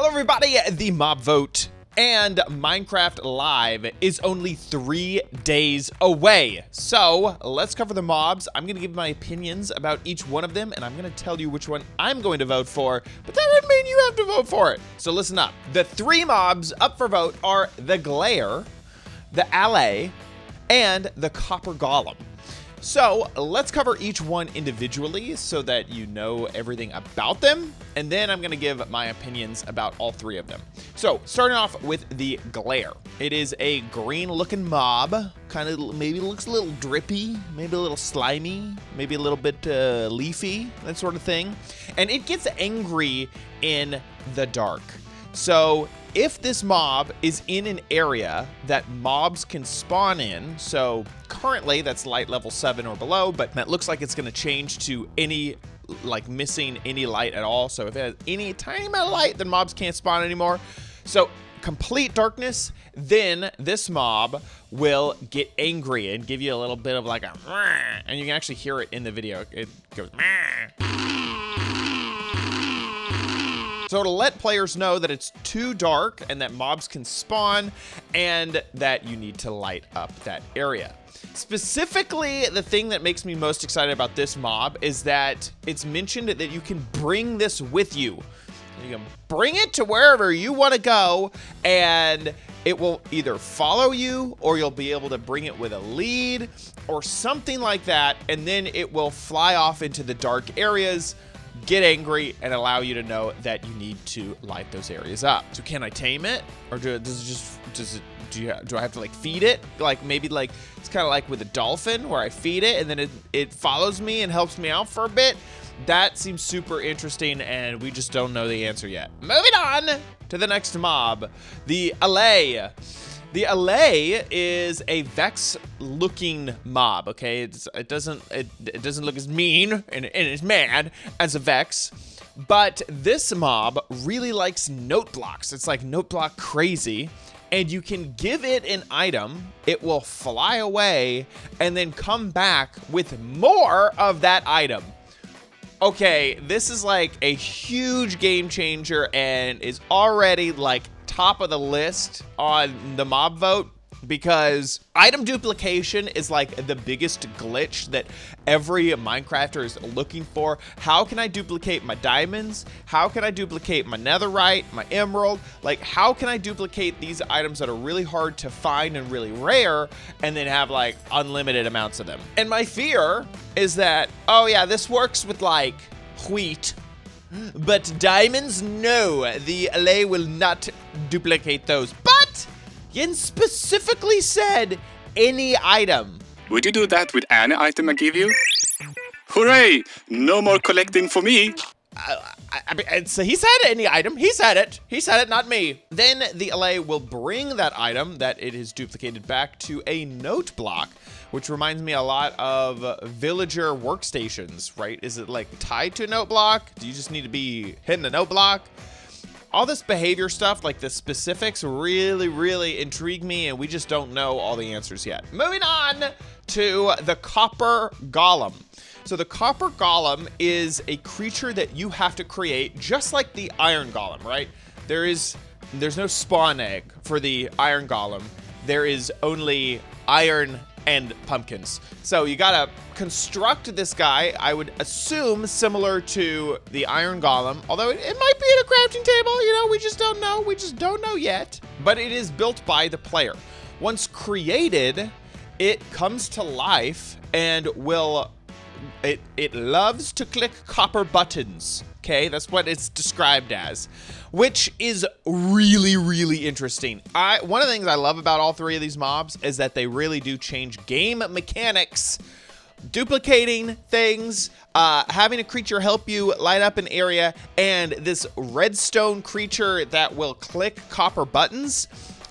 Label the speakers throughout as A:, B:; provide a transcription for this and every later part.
A: Hello everybody, the mob vote and Minecraft Live is only 3 days away. So let's cover the mobs. I'm gonna give my opinions about each one of them and I'm gonna tell you which one I'm going to vote for, but that doesn't mean you have to vote for it. So listen up. The 3 mobs up for vote are the Glare, the Allay, and the Copper Golem. So let's cover each one individually so that you know everything about them, and then I'm gonna give my opinions about all 3 of them. So starting off with the Glare. It is a green looking mob, kind of maybe looks a little drippy, maybe a little slimy, maybe a little bit leafy, that sort of thing. And it gets angry in the dark. So if this mob is in an area that mobs can spawn in, so currently that's light level 7 or below, but that looks like it's going to change to any, like missing any light at all. So if it has any tiny amount of light, then mobs can't spawn anymore. So complete darkness, then this mob will get angry and give you a little bit of like a, and you can actually hear it in the video. It goes, so to let players know that it's too dark and that mobs can spawn and that you need to light up that area. Specifically, the thing that makes me most excited about this mob is that it's mentioned that you can bring this with you. You can bring it to wherever you want to go and it will either follow you or you'll be able to bring it with a lead or something like that, and then it will fly off into the dark areas, get angry, and allow you to know that you need to light those areas up. So can I tame it, or do I have to like feed it? Like maybe like it's kind of like with a dolphin where I feed it and then it follows me and helps me out for a bit. That seems super interesting, and we just don't know the answer yet. Moving on to the next mob, the Allay. The Allay is a Vex-looking mob. Okay, it doesn't look as mean and as mad as a Vex, but this mob really likes note blocks. It's like note block crazy, and you can give it an item. It will fly away and then come back with more of that item. Okay, this is like a huge game changer and is already like top of the list on the mob vote, because item duplication is like the biggest glitch that every Minecrafter is looking for. How can I duplicate my diamonds? How can I duplicate my netherite, my emerald? Like, how can I duplicate these items that are really hard to find and really rare and then have like unlimited amounts of them? And my fear is that, oh yeah, this works with like wheat, but diamonds, no, the Allay will not duplicate those. But Yin specifically said any item.
B: Would you do that with any item I give you? Hooray! No more collecting for me.
A: So he said any item. He said it. He said it, not me. Then the Allay will bring that item that it is duplicated back to a note block, which reminds me a lot of villager workstations, right? Is it like tied to a note block? Do you just need to be hitting a note block? All this behavior stuff, like the specifics, really intrigue me, and we just don't know all the answers yet. Moving on to the Copper Golem. So the Copper Golem is a creature that you have to create, just like the Iron Golem, right? There's no spawn egg for the Iron Golem. There is only iron and pumpkins. So you gotta construct this guy, I would assume similar to the Iron Golem, although it might be in a crafting table, you know, we just don't know. We just don't know yet. But it is built by the player. Once created, it comes to life and will, it loves to click copper buttons. Okay, that's what it's described as, which is really interesting. One of the things I love about all 3 of these mobs is that they really do change game mechanics. Duplicating things, having a creature help you light up an area, and this redstone creature that will click copper buttons.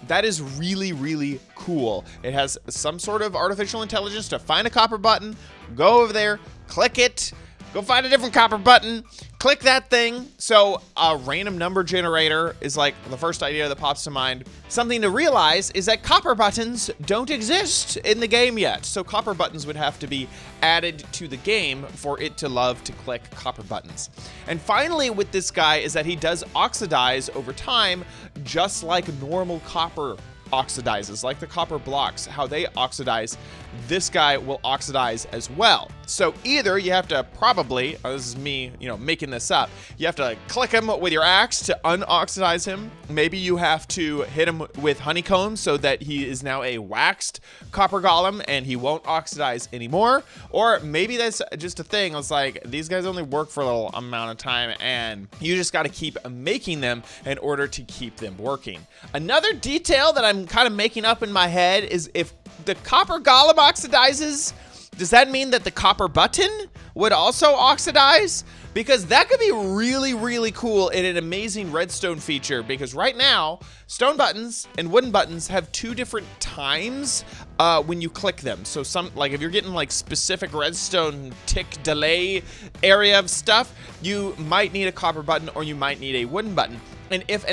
A: That is really cool. It has some sort of artificial intelligence to find a copper button, go over there, click it, go find a different copper button, click that thing. So a random number generator is like the first idea that pops to mind. Something to realize is that copper buttons don't exist in the game yet. So copper buttons would have to be added to the game for it to love to click copper buttons. And finally with this guy is that he does oxidize over time, just like normal copper oxidizes, like the copper blocks, how they oxidize. This guy will oxidize as well. So either you have to probably, this is me, making this up, you have to click him with your axe to unoxidize him. Maybe you have to hit him with honeycomb so that he is now a waxed copper golem and he won't oxidize anymore. Or maybe that's just a thing. It's like, these guys only work for a little amount of time and you just got to keep making them in order to keep them working. Another detail that I'm kind of making up in my head is if the copper golem oxidizes, does that mean that the copper button would also oxidize? Because that could be really, really cool and an amazing redstone feature, because right now, stone buttons and wooden buttons have two different times when you click them. So if you're getting like specific redstone tick delay area of stuff, you might need a copper button or you might need a wooden button. And if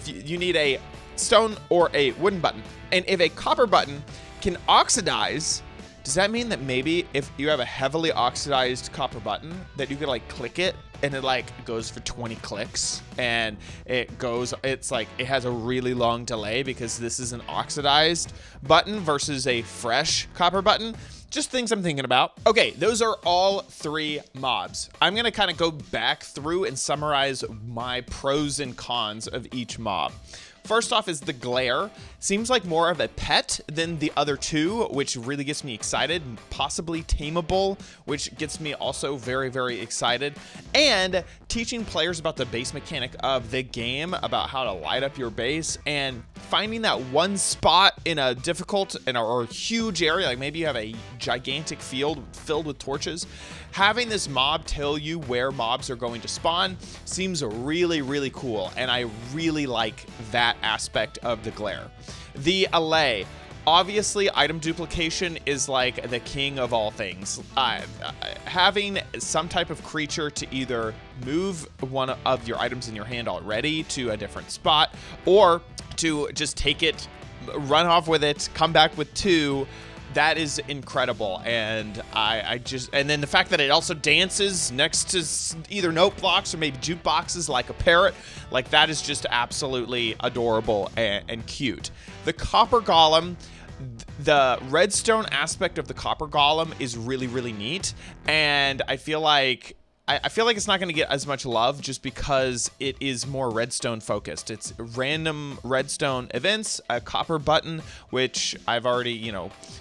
A: you need a stone or a wooden button, and if a copper button can oxidize, does that mean that maybe if you have a heavily oxidized copper button that you could like click it and it like goes for 20 clicks and it has a really long delay because this is an oxidized button versus a fresh copper button? Just things I'm thinking about. Okay, those are all 3 mobs. I'm gonna kind of go back through and summarize my pros and cons of each mob. First off is the glare. Seems like more of a pet than the other 2, which really gets me excited. Possibly tameable, which gets me also very, very excited. And teaching players about the base mechanic of the game, about how to light up your base, and finding that one spot in a difficult or huge area, like maybe you have a gigantic field filled with torches. Having this mob tell you where mobs are going to spawn seems really, really cool, and I really like that aspect of the glare. The Allay. Obviously, item duplication is like the king of all things. Having some type of creature to either move one of your items in your hand already to a different spot, or to just take it, run off with it, come back with 2, that is incredible. And and then the fact that it also dances next to either note blocks or maybe jukeboxes like a parrot, like that is just absolutely adorable and cute. The copper golem, the redstone aspect of the copper golem is really, really neat. And I feel like it's not going to get as much love just because it is more redstone focused. It's random redstone events, a copper button, which I've already,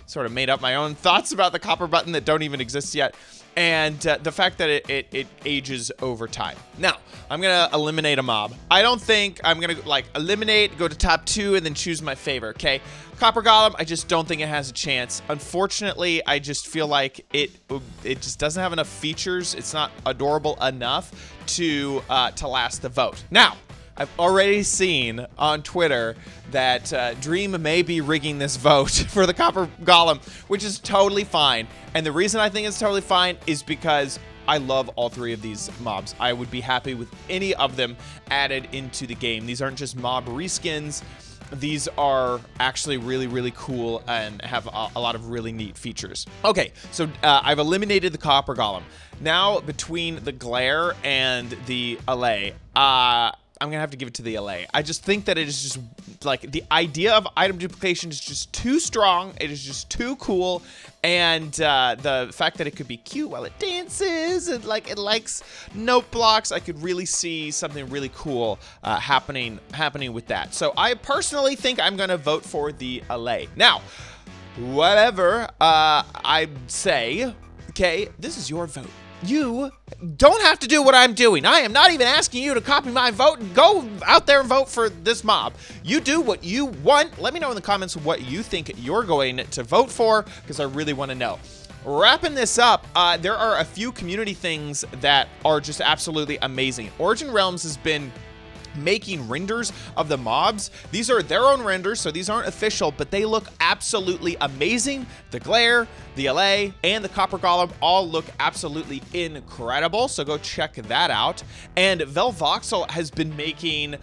A: sort of made up my own thoughts about the copper button that don't even exist yet. And the fact that it ages over time. Now, I'm going to eliminate a mob. I don't think I'm going to eliminate, go to top 2, and then choose my favorite, okay? Copper Golem, I just don't think it has a chance. Unfortunately, I just feel like it just doesn't have enough features. It's not adorable enough to last the vote. Now, I've already seen on Twitter that Dream may be rigging this vote for the Copper Golem, which is totally fine. And the reason I think it's totally fine is because I love all 3 of these mobs. I would be happy with any of them added into the game. These aren't just mob reskins. These are actually really, really cool and have a lot of really neat features. Okay, so I've eliminated the Copper Golem. Now, between the glare and the Allay, I'm gonna have to give it to the Allay. I just think that it is just like the idea of item duplication is just too strong. It is just too cool, and the fact that it could be cute while it dances and it likes note blocks, I could really see something really cool happening with that. So I personally think I'm gonna vote for the Allay. Now, whatever I say, okay, this is your vote. You don't have to do what I'm doing. I am not even asking you to copy my vote and go out there and vote for this mob. You do what you want. Let me know in the comments what you think you're going to vote for, because I really want to know. Wrapping this up, there are a few community things that are just absolutely amazing. Origin Realms has been making renders of the mobs. These are their own renders, so these aren't official, but they look absolutely amazing. The glare, the Allay, and the Copper Golem all look absolutely incredible, so go check that out. And VelVoxel has been making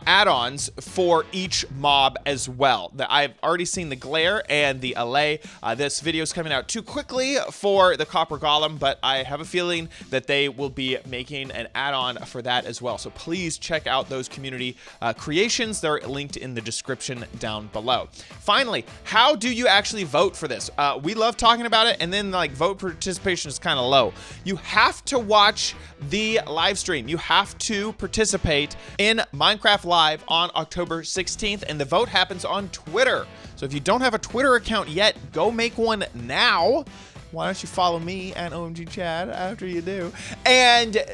A: add-ons for each mob as well. I've already seen the glare and the Allay. This video is coming out too quickly for the Copper Golem, but I have a feeling that they will be making an add-on for that as well. So please check out those community creations. They're linked in the description down below. Finally, how do you actually vote for this? We love talking about it, and then like vote participation is kind of low. You have to watch the live stream. You have to participate in Minecraft Live on October 16th, and the vote happens on Twitter. So if you don't have a Twitter account yet, go make one now. Why don't you follow me at OMG Chad after you do? And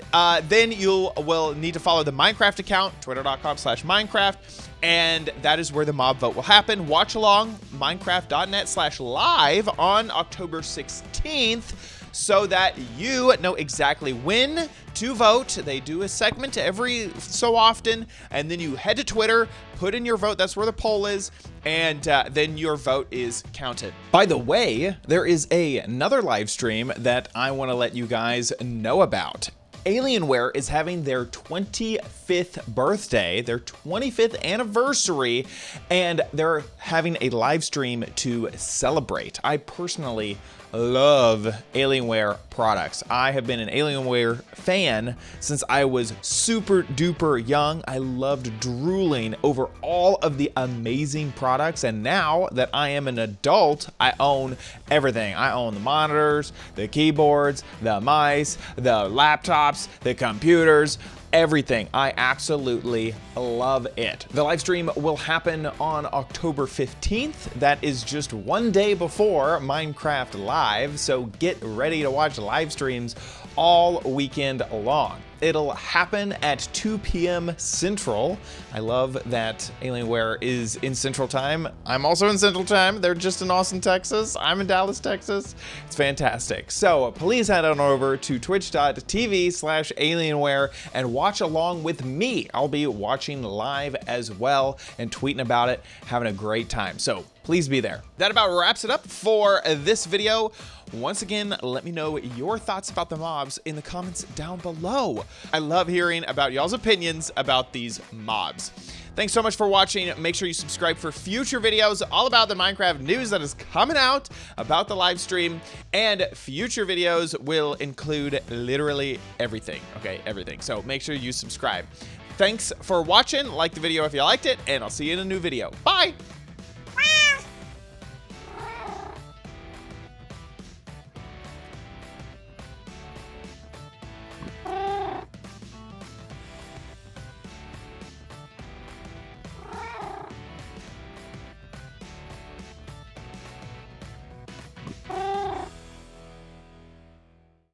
A: then you will need to follow the Minecraft account, twitter.com/Minecraft, and that is where the mob vote will happen. Watch along minecraft.net/live on October 16th so that you know exactly when to vote. They do a segment every so often, and then you head to Twitter, put in your vote. That's where the poll is, and then your vote is counted. By the way, there is another live stream that I want to let you guys know about. Alienware is having their 25th birthday, their 25th anniversary, and they're having a live stream to celebrate. I personally love Alienware products. I have been an Alienware fan since I was super duper young. I loved drooling over all of the amazing products, and now that I am an adult, I own everything. I own the monitors, the keyboards, the mice, the laptops, the computers, everything. I absolutely love it. The live stream will happen on October 15th. That is just one day before Minecraft Live, so get ready to watch live streams all weekend long. It'll happen at 2 p.m. Central. I love that Alienware is in Central Time. I'm also in Central Time. They're just in Austin, Texas. I'm in Dallas, Texas. It's fantastic. So please head on over to twitch.tv/Alienware and watch along with me. I'll be watching live as well and tweeting about it, having a great time. So please be there. That about wraps it up for this video. Once again, let me know your thoughts about the mobs in the comments down below. I love hearing about y'all's opinions about these mobs. Thanks so much for watching. Make sure you subscribe for future videos all about the Minecraft news that is coming out about the live stream, and future videos will include literally everything, okay? Everything. So make sure you subscribe. Thanks for watching. Like the video if you liked it, and I'll see you in a new video. Bye!